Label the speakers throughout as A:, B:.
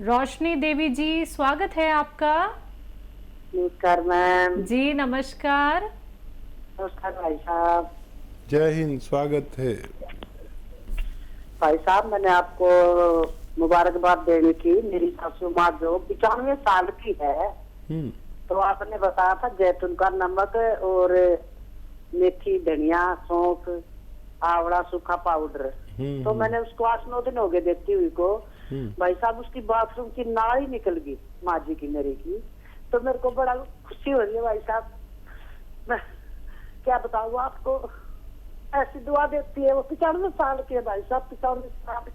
A: रोशनी देवी जी, स्वागत है आपका।
B: नमस्कार मैम।
A: जी नमस्कार।
B: नमस्कार भाई साहब।
C: जय हिंद, स्वागत है।
B: भाई साहब, मैंने आपको मुबारकबाद देनी थी। मेरी सासू माँ जो 95 साल की है, तो आपने बताया था जैतून का नमक और मेथी, धनिया, सौंफ, आंवला, सूखा पाउडर। तो मैंने उसको 8-9 दिन हो गए देती हुई को। भाई साहब, उसकी बाथरूम की नाल ही निकल गई, माँ जी की, मेरी की। तो मेरे को बड़ा खुशी हो रही है भाई साहब। मैं क्या बताऊँ आपको, ऐसी दुआ देती है। वो 95 साल की है भाई साहब, 95 साल।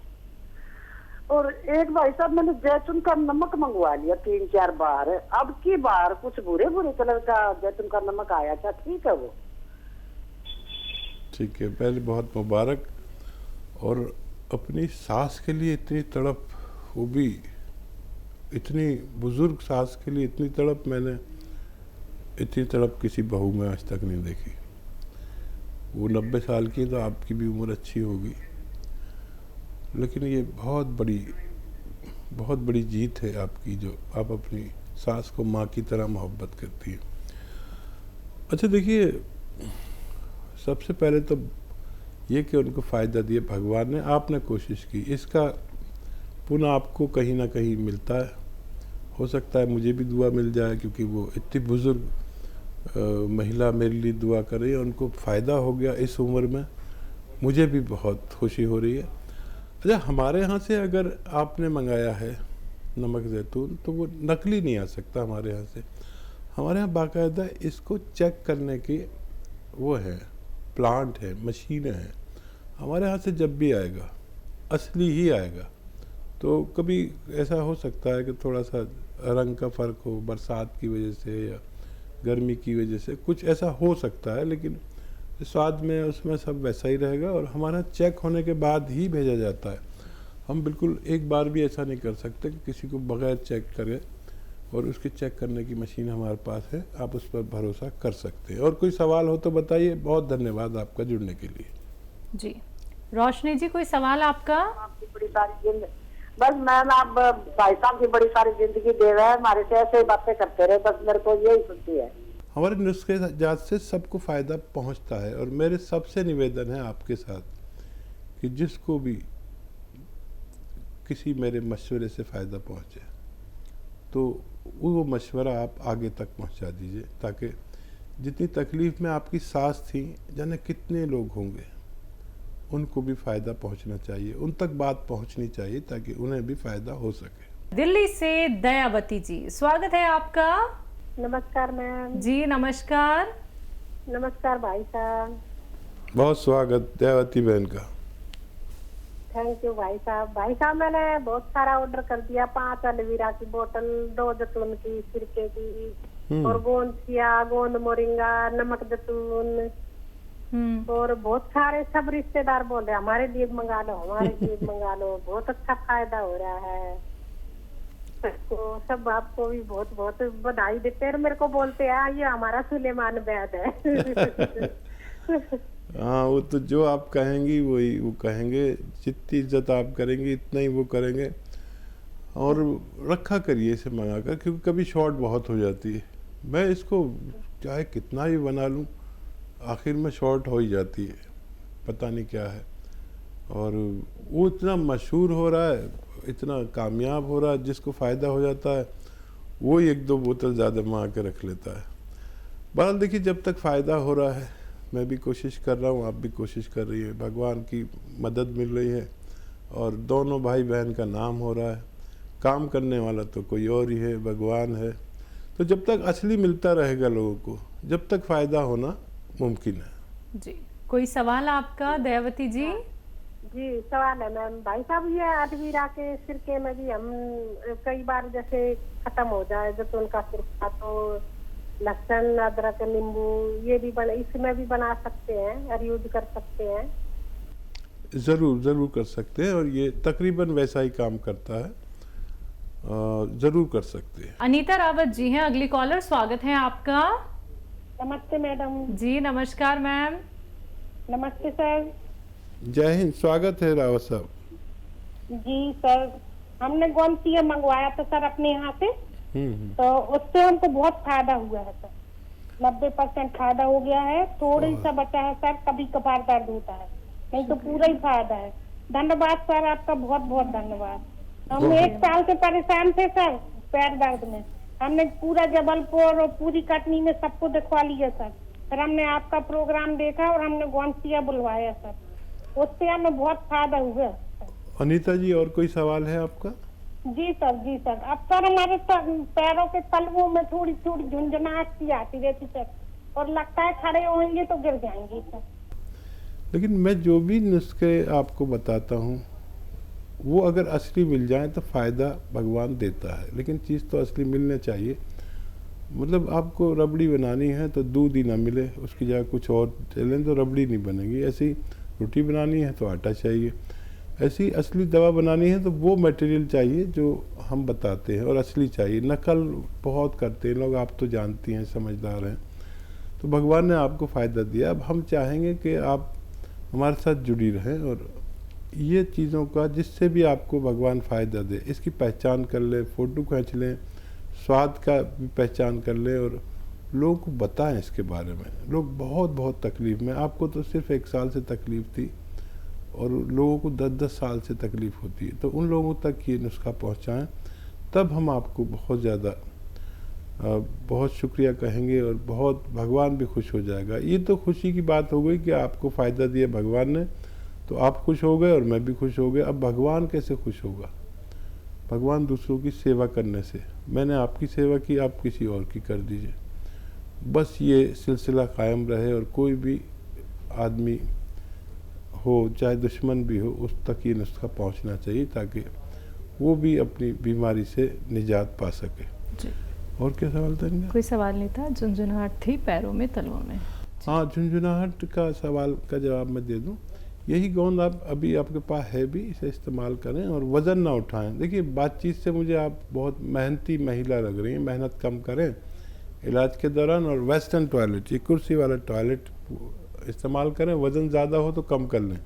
B: और एक भाई साहब, मैंने जैतून का नमक मंगवा लिया 3-4 बार। अब की बार कुछ बुरे बुरे कलर का जैतून का नमक आया था। ठीक है वो?
C: ठीक है, पहले बहुत मुबारक। और अपनी सास के लिए इतनी तड़प, वो भी इतनी बुजुर्ग सास के लिए इतनी तड़प, मैंने इतनी तड़प किसी बहू में आज तक नहीं देखी। वो 90 साल की, तो आपकी भी उम्र अच्छी होगी, लेकिन ये बहुत बड़ी जीत है आपकी, जो आप अपनी सास को माँ की तरह मोहब्बत करती है। अच्छा देखिए, सबसे पहले तो ये कि उनको फ़ायदा दिए भगवान ने, आपने कोशिश की, इसका पुनः आपको कहीं ना कहीं मिलता है। हो सकता है मुझे भी दुआ मिल जाए, क्योंकि वो इतनी बुज़ुर्ग महिला मेरे लिए दुआ कर रही है, उनको फ़ायदा हो गया इस उम्र में, मुझे भी बहुत खुशी हो रही है। अच्छा, हमारे यहाँ से अगर आपने मंगाया है नमक ज़ैतून, तो वो नकली नहीं आ सकता हमारे यहाँ से। हमारे यहाँ बाकायदा इसको चेक करने की वो है, प्लांट है, मशीनें हैं। हमारे यहाँ से जब भी आएगा असली ही आएगा। तो कभी ऐसा हो सकता है कि थोड़ा सा रंग का फ़र्क हो, बरसात की वजह से या गर्मी की वजह से, कुछ ऐसा हो सकता है, लेकिन स्वाद में उसमें सब वैसा ही रहेगा। और हमारा चेक होने के बाद ही भेजा जाता है। हम बिल्कुल एक बार भी ऐसा नहीं कर सकते कि किसी को बगैर चेक करे, और उसके चेक करने की मशीन हमारे पास है, आप उस पर भरोसा कर सकते हैं। और कोई सवाल हो तो बताइए। बहुत धन्यवाद आपका जुड़ने के लिए।
A: जी रोशनी जी, कोई सवाल आपका?
B: आपकी बड़ी सारी जिंदगी, बस मैम, आप भाई साहब की बड़ी सारी जिंदगी दे रहे हैं, हमारे से ऐसे ही बातें करते रहे, बस मेरे को यही सुनती है।
C: हमारे नुस्खे जात से सबको फ़ायदा पहुंचता है, और मेरे सबसे निवेदन है आपके साथ कि जिसको भी किसी मेरे मशवरे से फ़ायदा पहुंचे, तो वो मशवरा आप आगे तक पहुंचा दीजिए, ताकि जितनी तकलीफ़ में आपकी सास थी, जाने कितने लोग होंगे, उनको भी फ़ायदा पहुंचना चाहिए, उन तक बात पहुंचनी चाहिए, ताकि उन्हें भी फ़ायदा हो सके।
A: दिल्ली से दयावती जी, स्वागत है आपका।
B: नमस्कार मैम।
A: जी नमस्कार।
B: नमस्कार भाई साहब।
C: बहुत स्वागत दयावती बहन का।
B: थैंक यू भाई साहब। भाई साहब, मैंने बहुत सारा ऑर्डर कर दिया। 5 एलोवेरा की बोतल, 2 जैतून की, सिरके की, और गोंद चिया, गोंद मोरिंगा, नमक जैतून, और बहुत सारे। सब रिश्तेदार बोल रहे हमारे लिए मंगा लो, हमारे लिए मंगा लो, बहुत अच्छा फायदा हो रहा है। तो सब आपको भी बहुत बहुत बधाई देते हैं। मेरे को बोलते हैं ये हमारा सुलेमान वैद है।
C: हाँ, वो तो जो आप कहेंगी वही वो कहेंगे। जितनी इज्जत आप करेंगी इतना ही वो करेंगे। और रखा करिए इसे मंगा कर, क्योंकि कभी शॉर्ट बहुत हो जाती है। मैं इसको चाहे कितना ही बना लूँ, आखिर में शॉर्ट हो ही जाती है, पता नहीं क्या है। और वो इतना मशहूर हो रहा है, इतना कामयाब हो रहा है, जिसको फ़ायदा हो जाता है वो 1-2 बोतल ज़्यादा मंगा के रख लेता है। बहरहाल देखिए, जब तक फ़ायदा हो रहा है, मैं भी कोशिश कर रहा हूँ, आप भी कोशिश कर रही है, भगवान की मदद मिल रही है, और दोनों भाई बहन का नाम हो रहा है। काम करने वाला तो कोई और ही है, भगवान है। तो जब तक असली मिलता रहेगा लोगों को, जब तक फ़ायदा होना मुमकिन है।
A: जी, कोई सवाल आपका दयावती जी?
B: जी सवाल है मैम। भाई साहब, ये एलोवेरा के सिरके में भी हम कई बार जैसे खत्म हो जाए जैतून का सिरका, तो लहसुन, अदरक, नींबू, ये भी इसमें भी बना सकते हैं और यूज कर सकते हैं।
C: ज़रूर कर सकते हैं, और ये तकरीबन वैसा ही काम करता है। ज़रूर कर सकते हैं।
A: अनीता रावत जी हैं अगली कॉलर, स्वागत है आपका।
B: नमस्ते मैडम।
A: जी नमस्कार मैम।
B: नमस्ते सर।
C: जय हिंद, स्वागत है रावत साहब।
B: जी सर,
D: हमने गोमतीय मंगवाया था सर अपने यहाँ से, तो उससे हमको बहुत फायदा हुआ है सर। 90% फायदा हो गया है, थोड़ी सा बचा है सर, कभी कभार दर्द होता है, नहीं तो पूरा ही फायदा है। धन्यवाद सर, आपका बहुत बहुत धन्यवाद। हम 1 साल से परेशान थे सर पैर दर्द में, हमने पूरा जबलपुर और पूरी कटनी में सबको दिखवा लिया सर। फिर हमने आपका प्रोग्राम देखा और हमने गोमतीय बुलवाया सर, उससे हमें बहुत फायदा हुआ सर।
C: अनीता जी, और कोई सवाल है आपका?
D: जी सर, जी सर। अब सर हमारे पैरों के तलवों में थोड़ी थोड़ी झुंझुनाहट सी आती रहती सर, और लगता है खड़े होंगे तो गिर जाएंगे सर।
C: लेकिन मैं जो भी नुस्खे आपको बताता हूँ वो अगर असली मिल जाए तो फ़ायदा भगवान देता है, लेकिन चीज़ तो असली मिलना चाहिए। मतलब आपको रबड़ी बनानी है तो दूध ही ना मिले, उसकी जगह कुछ और चलें तो रबड़ी नहीं बनेगी। ऐसी रोटी बनानी है तो आटा चाहिए, ऐसी असली दवा बनानी है तो वो मटेरियल चाहिए जो हम बताते हैं, और असली चाहिए। नकल बहुत करते हैं लोग, आप तो जानती हैं, समझदार हैं। तो भगवान ने आपको फ़ायदा दिया, अब हम चाहेंगे कि आप हमारे साथ जुड़ी रहें और ये चीज़ों का जिससे भी आपको भगवान फ़ायदा दे इसकी पहचान कर लें, फ़ोटो खींच लें, स्वाद का भी पहचान कर लें और लोगों को बताएं इसके बारे में। लोग बहुत बहुत तकलीफ़ में, आपको तो सिर्फ 1 साल से तकलीफ़ थी और लोगों को 10-10 साल से तकलीफ़ होती है, तो उन लोगों तक ये नुस्खा पहुंचाएं, तब हम आपको बहुत ज़्यादा बहुत शुक्रिया कहेंगे और बहुत भगवान भी खुश हो जाएगा। ये तो खुशी की बात हो गई कि आपको फ़ायदा दिया भगवान ने, तो आप खुश हो गए और मैं भी खुश हो गया। अब भगवान कैसे खुश होगा? भगवान दूसरों की सेवा करने से। मैंने आपकी सेवा की, आप किसी और की कर दीजिए। बस ये सिलसिला कायम रहे और कोई भी आदमी हो, चाहे दुश्मन भी हो, उस तक ये नुस्खा पहुंचना चाहिए ताकि वो भी अपनी बीमारी से निजात पा सके
A: जी।
C: और क्या सवाल था इनका?
A: कोई सवाल नहीं था, झुंझुनाहट थी पैरों में, तलवों में।
C: हाँ, झुंझुनाहट का सवाल का जवाब मैं दे दूं। यही गोंद आप अभी आपके पास है भी, इसे इस्तेमाल करें और वज़न ना उठाएं। देखिए, बातचीत से मुझे आप बहुत मेहनती महिला लग रही हैं, मेहनत कम करें इलाज के दौरान, और वेस्टर्न टॉयलेट, ये कुर्सी वाला टॉयलेट इस्तेमाल करें। वज़न ज़्यादा हो तो कम कर लें।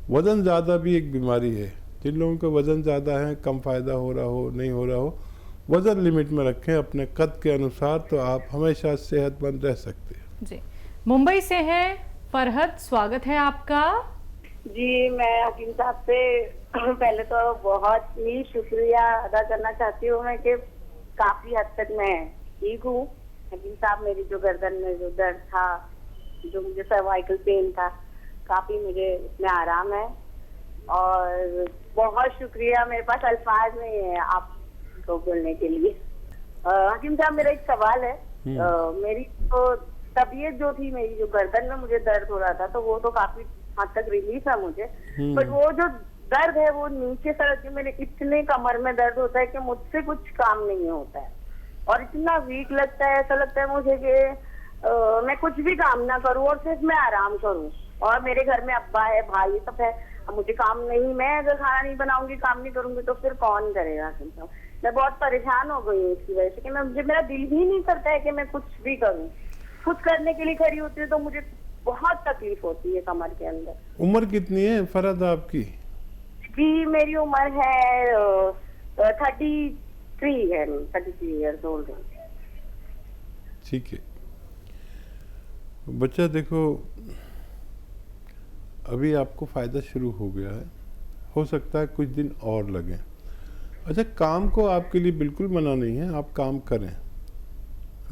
C: वज़न ज़्यादा भी एक बीमारी है। जिन लोगों का वज़न ज़्यादा है, कम फ़ायदा हो रहा हो, नहीं हो रहा हो, वज़न लिमिट में रखें अपने कद के अनुसार, तो आप हमेशा सेहतमंद रह सकते हैं।
A: जी। मुंबई से हैं फरहद, स्वागत है आपका।
B: जी, मैं हकीम साहब से पहले तो बहुत ही शुक्रिया अदा करना चाहती हूँ मैं कि काफी हद तक मैं ठीक हूँ। हकीम साहब, मेरी जो गर्दन में जो दर्द था, जो मुझे सर्वाइकल पेन था, काफी मुझे उसमें आराम है और बहुत शुक्रिया। मेरे पास अल्फाज नहीं है आपको बोलने के लिए। हकीम साहब, मेरा एक सवाल है। मेरी तो तबीयत जो थी, मेरी जो गर्दन में मुझे दर्द हो रहा था, तो वो तो काफी हद तक रिलीफ है मुझे, बट वो जो दर्द है वो नीचे सड़क के मेरे इतने कमर में दर्द होता है कि मुझसे कुछ काम नहीं होता है और इतना वीक लगता है। ऐसा लगता है मुझे कि मैं कुछ भी काम ना करूं और सिर्फ मैं आराम करूं, और मेरे घर में अब्बा है, भाई सब है, अब मुझे काम नहीं, मैं अगर खाना नहीं बनाऊंगी, काम नहीं करूंगी तो फिर कौन करेगा? मैं बहुत परेशान हो गई हूँ इसकी वजह से कि मुझे मेरा दिल भी नहीं करता है कि मैं कुछ भी करूँ। कुछ करने के लिए खड़ी होती है तो मुझे बहुत तकलीफ होती है कमर के अंदर।
C: उम्र कितनी है फरहद आपकी?
B: जी, मेरी उम्र है 33 है, 33 ईयर्स ओल्ड है।
C: ठीक है बच्चा, देखो अभी आपको फ़ायदा शुरू हो गया है, हो सकता है कुछ दिन और लगें। अच्छा, काम को आपके लिए बिल्कुल मना नहीं है, आप काम करें,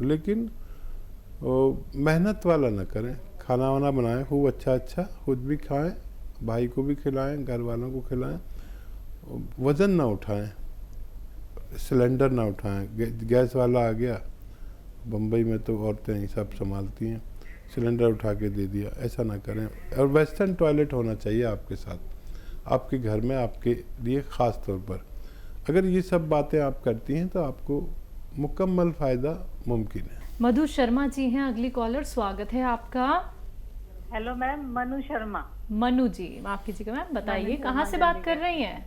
C: लेकिन मेहनत वाला ना करें। खाना वाना बनाएं खूब अच्छा, खुद भी खाएं, भाई को भी खिलाएं, घर वालों को खिलाएं। वज़न ना उठाएं, सिलेंडर ना उठाएं। गैस वाला आ गया, बम्बई में तो औरतें ही सब संभालती हैं, सिलेंडर उठा के दे दिया, ऐसा ना करें। और वेस्टर्न टॉयलेट होना चाहिए आपके साथ, आपके घर में, आपके लिए ख़ास तौर पर। अगर ये सब बातें आप करती हैं तो आपको मुकम्मल फ़ायदा मुमकिन है।
A: मधु शर्मा जी हैं अगली कॉलर, स्वागत है आपका।
E: Hello ma'am, Manu Sharma.
A: मनु जी, माफ कीजिएगा मैम, बताइए कहाँ से बात कर रही हैं?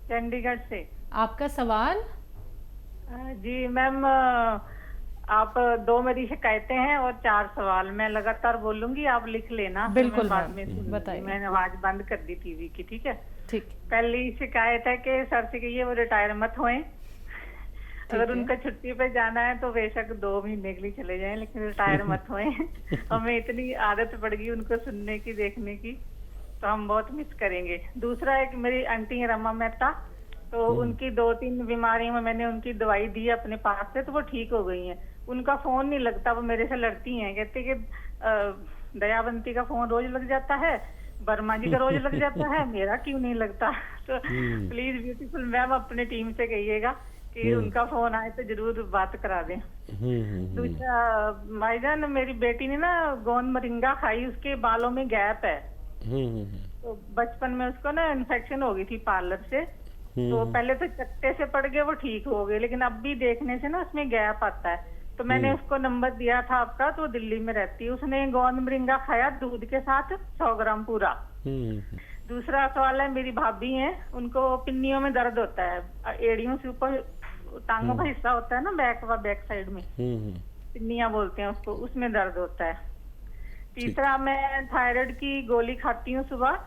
E: चंडीगढ़ से।
A: आपका सवाल?
E: जी मैम, आप 2 मेरी शिकायतें हैं और 4 सवाल। मैं लगातार बोलूंगी, आप लिख लेना।
A: बिल्कुल
E: बाद
A: मैम,
E: में
A: बताइए।
E: मैंने आवाज बंद कर दी टीवी की, ठीक है?
A: ठीक।
E: पहली शिकायत है कि सर से कहिए वो रिटायर मत होए। अगर उनका छुट्टी पे जाना है तो बेशक 2 महीने के लिए चले जाएं, लेकिन रिटायर मत होए। हमें इतनी आदत पड़ गई उनको सुनने की, देखने की, तो हम बहुत मिस करेंगे। दूसरा एक मेरी आंटी है रमा मेहता, तो उनकी 2-3 बीमारियों में मैंने उनकी दवाई दी अपने पास से, तो वो ठीक हो गई हैं। उनका फोन नहीं लगता, वो मेरे से लड़ती हैं, कहते कि दयावंती का फोन रोज लग जाता है, वर्मा जी का रोज लग जाता है, मेरा क्यों नहीं लगता। तो प्लीज ब्यूटीफुल मैम अपने टीम से कहिएगा कि उनका फोन आए तो जरूर बात करा दें। दूसरा भाईजान, मेरी बेटी ने ना गोंद मोरिंगा खाई, उसके बालों में गैप है। तो बचपन में उसको ना इन्फेक्शन हो गई थी पार्लर से, तो पहले तो चट्टे से पड़ गए, वो ठीक हो गए, लेकिन अब भी देखने से ना उसमें गैप आता है। तो मैंने उसको नंबर दिया था आपका, तो दिल्ली में रहती है, उसने गोंद मोरिंगा खाया दूध के साथ 100 ग्राम पूरा। दूसरा सवाल है, मेरी भाभी हैं, उनको पिन्नियों में दर्द होता है, एड़ियों से ऊपर टांगों का हिस्सा होता है ना, बैक साइड में पिन्नियां बोलते हैं उसको, उसमें दर्द होता है। तीसरा, मैं थायराइड की गोली खाती हूँ सुबह,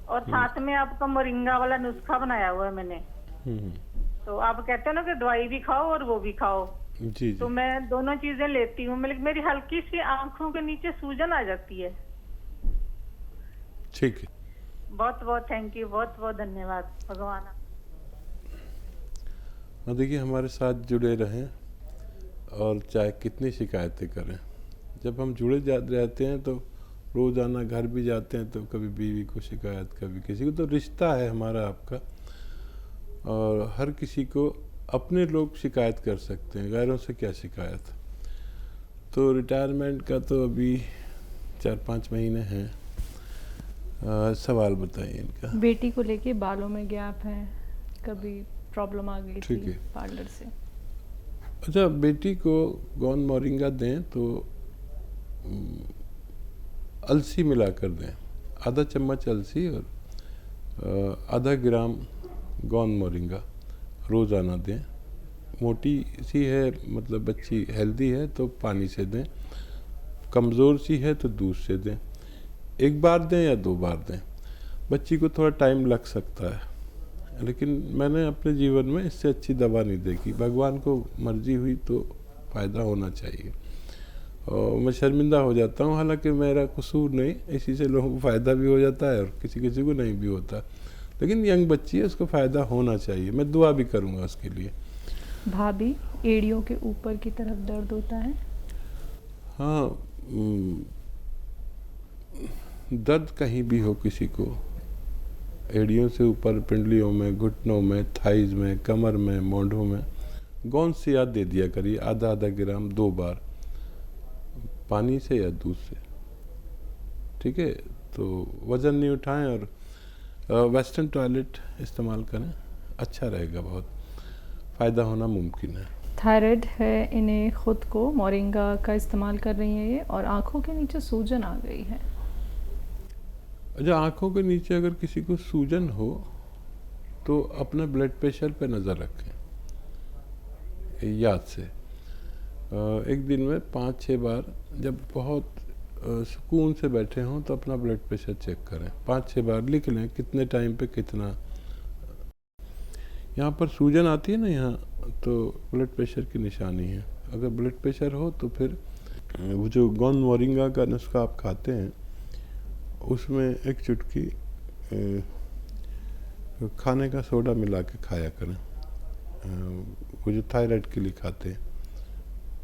E: और साथ में आपका मोरिंगा वाला नुस्खा बनाया हुआ है मैंने। तो आप कहते हो ना कि दवाई भी खाओ और वो भी खाओ,
C: जी।
E: तो मैं दोनों चीजें लेती हूँ, मेरी हल्की सी आंखों के नीचे सूजन आ जाती है।
C: ठीक है,
E: बहुत बहुत थैंक यू, बहुत बहुत धन्यवाद। भगवान
C: देखिए हमारे साथ जुड़े रहें, और चाहे कितनी शिकायतें करें, जब हम जुड़े रहते हैं तो रोज़ाना घर भी जाते हैं, तो कभी बीवी को शिकायत, कभी किसी को, तो रिश्ता है हमारा आपका, और हर किसी को अपने लोग शिकायत कर सकते हैं, गैरों से क्या शिकायत। तो रिटायरमेंट का तो अभी 4-5 महीने हैं। सवाल बताइए इनका।
A: बेटी को लेके बालों में गैप है, कभी प्रॉब्लम आ गई थी पार्लर से।
C: अच्छा, बेटी को गोंद मोरिंगा दें तो अलसी मिला कर दें, आधा चम्मच अलसी और आधा ग्राम गोंद मोरिंगा रोज़ाना दें। मोटी सी है, मतलब बच्ची हेल्दी है तो पानी से दें, कमज़ोर सी है तो दूध से दें। 1 बार दें या 2 बार दें, बच्ची को थोड़ा टाइम लग सकता है, लेकिन मैंने अपने जीवन में इससे अच्छी दवा नहीं देखी। भगवान को मर्जी हुई तो फ़ायदा होना चाहिए, और मैं शर्मिंदा हो जाता हूँ, हालांकि मेरा कसूर नहीं, इसी से लोगों को फ़ायदा भी हो जाता है और किसी किसी को नहीं भी होता, लेकिन यंग बच्ची है, उसको फ़ायदा होना चाहिए। मैं दुआ भी करूँगा उसके लिए।
A: भाभी, एड़ियों के ऊपर की तरफ दर्द होता है?
C: हाँ, दर्द कहीं भी हो किसी को, एड़ियों से ऊपर, पिंडलियों में, घुटनों में, थाइज में, कमर में, मोढ़ों में, गोंद से याद दे दिया करिए, आधा ग्राम 2 बार, पानी से या दूध से। ठीक है, तो वज़न नहीं उठाएं, और वेस्टर्न टॉयलेट इस्तेमाल करें, अच्छा रहेगा, बहुत फ़ायदा होना मुमकिन है।
A: थायराइड है इन्हें, खुद को मोरिंगा का इस्तेमाल कर रही हैं ये, और आँखों के नीचे सूजन आ गई है।
C: अच्छा, आँखों के नीचे अगर किसी को सूजन हो तो अपने ब्लड प्रेशर पे नज़र रखें, याद से। एक दिन में 5-6 बार, जब बहुत सुकून से बैठे हों तो अपना ब्लड प्रेशर चेक करें। 5-6 बार लिख लें कितने टाइम पे कितना। यहाँ पर सूजन आती है ना यहाँ, तो ब्लड प्रेशर की निशानी है। अगर ब्लड प्रेशर हो तो फिर वो जो गोंद मोरिंगा का नुस्खा आप खाते हैं, उसमें एक चुटकी खाने का सोडा मिला के खाया करें, वो जो थायराइड के लिए खाते हैं,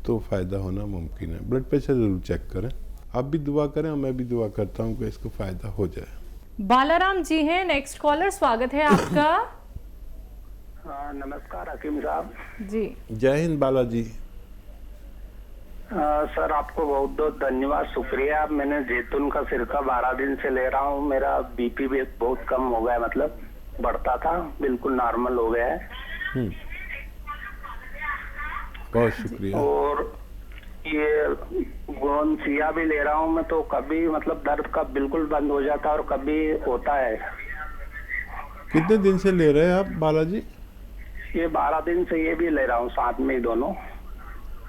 C: तो फ़ायदा होना मुमकिन है। ब्लड प्रेशर ज़रूर चेक करें। आप भी दुआ करें और मैं भी दुआ करता हूँ कि इसको फ़ायदा हो जाए।
A: बालाराम जी हैं नेक्स्ट कॉलर, स्वागत है आपका।
F: हाँ, नमस्कार हकीम साहब
A: जी।
C: जय हिंद बालाजी।
F: सर, आपको बहुत बहुत धन्यवाद, शुक्रिया। मैंने जैतून का सिरका 12 दिन से ले रहा हूँ। मेरा बीपी भी बहुत कम हो गया, मतलब बढ़ता था, बिल्कुल नॉर्मल हो गया है।
C: बहुत शुक्रिया।
F: और ये गोंद सिया भी ले रहा हूँ मैं, तो कभी मतलब दर्द का बिल्कुल बंद हो जाता है और कभी होता है।
C: कितने दिन से ले रहे हैं आप बालाजी?
F: ये 12 दिन से ये भी ले रहा हूँ, साथ में ही दोनों।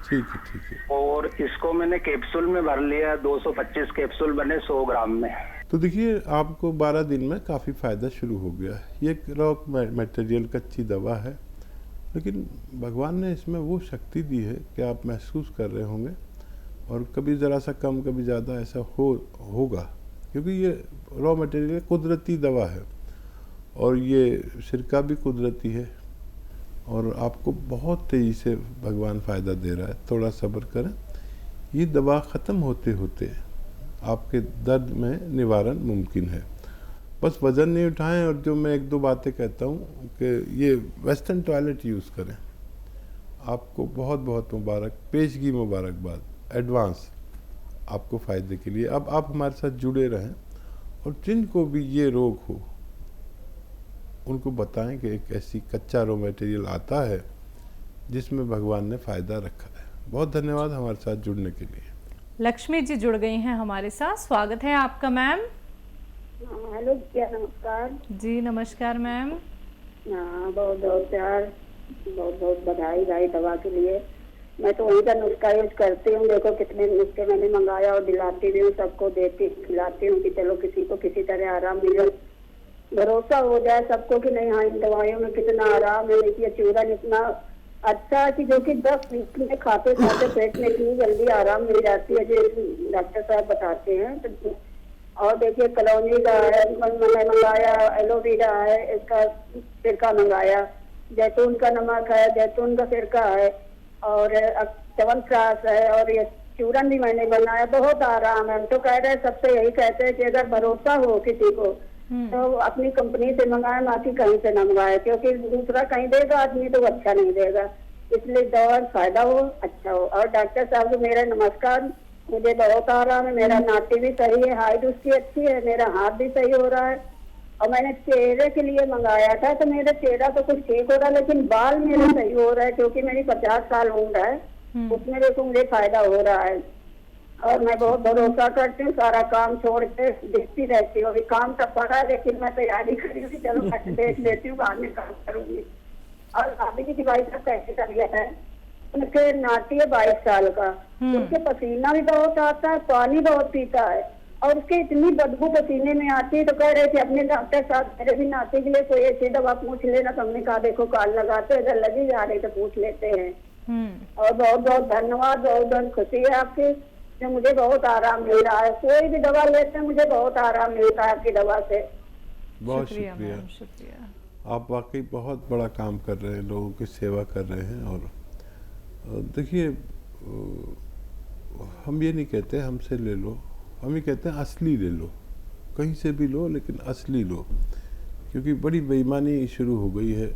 C: ठीक है, ठीक है।
F: और इसको मैंने कैप्सूल में भर लिया, 225 कैप्सूल बने 100 ग्राम में।
C: तो देखिए आपको 12 दिन में काफ़ी फ़ायदा शुरू हो गया। ये एक रॉ मटेरियल कच्ची दवा है, लेकिन भगवान ने इसमें वो शक्ति दी है कि आप महसूस कर रहे होंगे, और कभी ज़रा सा कम कभी ज़्यादा ऐसा होगा, क्योंकि ये रॉ मटेरियल कुदरती दवा है और ये सिरका भी कुदरती है, और आपको बहुत तेज़ी से भगवान फ़ायदा दे रहा है। थोड़ा सब्र करें, ये दवा ख़त्म होते होते आपके दर्द में निवारण मुमकिन है। बस वज़न नहीं उठाएं, और जो मैं 1-2 बातें कहता हूँ कि ये वेस्टर्न टॉयलेट यूज़ करें। आपको बहुत बहुत मुबारक, पेशगी मुबारकबाद एडवांस आपको फ़ायदे के लिए। अब आप हमारे साथ जुड़े रहें, और जिनको भी ये रोग हो उनको बताएं कि एक ऐसी कच्चा रॉ मटेरियल आता है जिसमें भगवान ने फ़ायदा रखा है। बहुत धन्यवाद हमारे साथ जुड़ने के लिए।
A: लक्ष्मी जी जुड़ गई हैं हमारे साथ, स्वागत है आपका मैम।
G: हेलो क्या नमस्कार
A: जी नमस्कार मैम।
G: हाँ, बहुत बहुत प्यार, बहुत बहुत बधाई भाई दवा के लिए। मैं तो वही का नुस्खा यूज करती हूँ। देखो कितने नुस्खे मैंने मंगाया और दिलाती भी हूँ, सबको देती खिलाती हूँ कि चलो किसी को किसी तरह आराम मिले, भरोसा हो जाए सबको कि नहीं हाँ इन दवाइयों में कितना आराम है। देखिए चूरन इतना अच्छा है कि जो कि 10 मिनट में खाते खाते पेट में इतनी जल्दी आराम मिल जाती है जो डॉक्टर साहब बताते हैं। तो और देखिए कलौंजी का है, मैंने मंगाया, एलोवेरा है, इसका सिरका मंगाया, जैतून का नमक है, जैतून का सिरका है, और च्यवनप्राश है, और ये चूरन भी मैंने बनाया। बहुत आराम है। हम तो कह रहे हैं, सबसे यही कहते हैं कि अगर भरोसा हो किसी को तो अपनी कंपनी से मंगाए, ना कि कहीं से न मंगाए, क्योंकि दूसरा कहीं देगा आदमी तो अच्छा नहीं देगा। इसलिए दवा फायदा हो, अच्छा हो। और डॉक्टर साहब को मेरा नमस्कार, मुझे बहुत आराम है। मेरा नाटी भी सही है, हाइट उसकी अच्छी है, मेरा हाथ भी सही हो रहा है। और मैंने चेहरे के लिए मंगाया था तो मेरा चेहरा तो कुछ ठीक हो रहा है, लेकिन बाल मेरे सही हो रहा है, क्योंकि मेरी 50 साल उम्र है, उसमें देखो मुझे फायदा हो रहा है। और मैं बहुत भरोसा करती हूँ, सारा काम छोड़ के देखती रहती हूँ। अभी काम तो पड़ा है, लेकिन मैं तैयारी करी हूँ, चलो मैं देख लेती हूँ, बाद में काम करूंगी। और भाभी की दिवाली का कैसे कर लिया है, उनके नाती है 22 साल का, उनके पसीना भी बहुत आता है, पानी बहुत पीता है, और उसके इतनी बदबू पसीने में आती है। तो कह रहे थे अपने डॉक्टर साहब मेरे भी नाती के लिए कोई ऐसी दवा पूछ लेना। तो हमने कहा देखो काल लगाते अगर लगी जा रही तो पूछ लेते हैं। और बहुत बहुत धन्यवाद, बहुत बहुत खुशी है आपकी, जो मुझे बहुत आराम मिल रहा है। कोई भी दवा लेते हैं मुझे बहुत आराम मिलता है आपकी दवा से।
C: बहुत शुक्रिया। आप वाकई बहुत बड़ा काम कर रहे हैं, लोगों की सेवा कर रहे हैं। और देखिए हम ये नहीं कहते हमसे ले लो, हम ये कहते हैं असली ले लो, कहीं से भी लो लेकिन असली लो, क्योंकि बड़ी बेईमानी शुरू हो गई है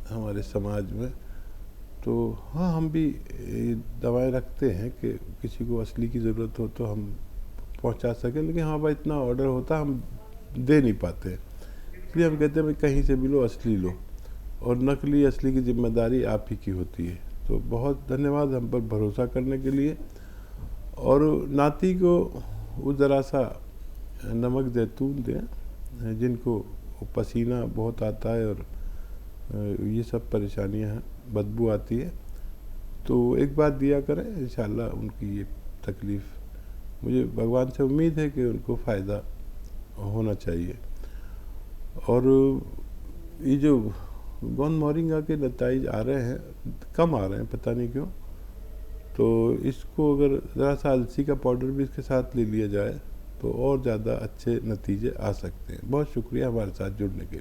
C: हमारे समाज में। तो हाँ, हम भी दवाएं रखते हैं कि किसी को असली की ज़रूरत हो तो हम पहुंचा सकें, लेकिन हाँ भाई इतना ऑर्डर होता हम दे नहीं पाते, इसलिए हम कहते हैं भाई कहीं से भी लो, असली लो, और नकली असली की जिम्मेदारी आप ही की होती है। तो बहुत धन्यवाद हम पर भरोसा करने के लिए। और नाती को वो ज़रा सा नमक जैतून दें, जिनको पसीना बहुत आता है और ये सब परेशानियां हैं, बदबू आती है, तो एक बार दिया करें, इंशाल्लाह उनकी ये तकलीफ़, मुझे भगवान से उम्मीद है कि उनको फ़ायदा होना चाहिए। और ये जो गोंद मोरिंगा के नताइज आ रहे हैं, कम आ रहे हैं, पता नहीं क्यों, तो इसको अगर ज़रा सा अलसी का पाउडर भी इसके साथ ले लिया जाए तो और ज़्यादा अच्छे नतीजे आ सकते हैं। बहुत शुक्रिया हमारे साथ जुड़ने के लिए।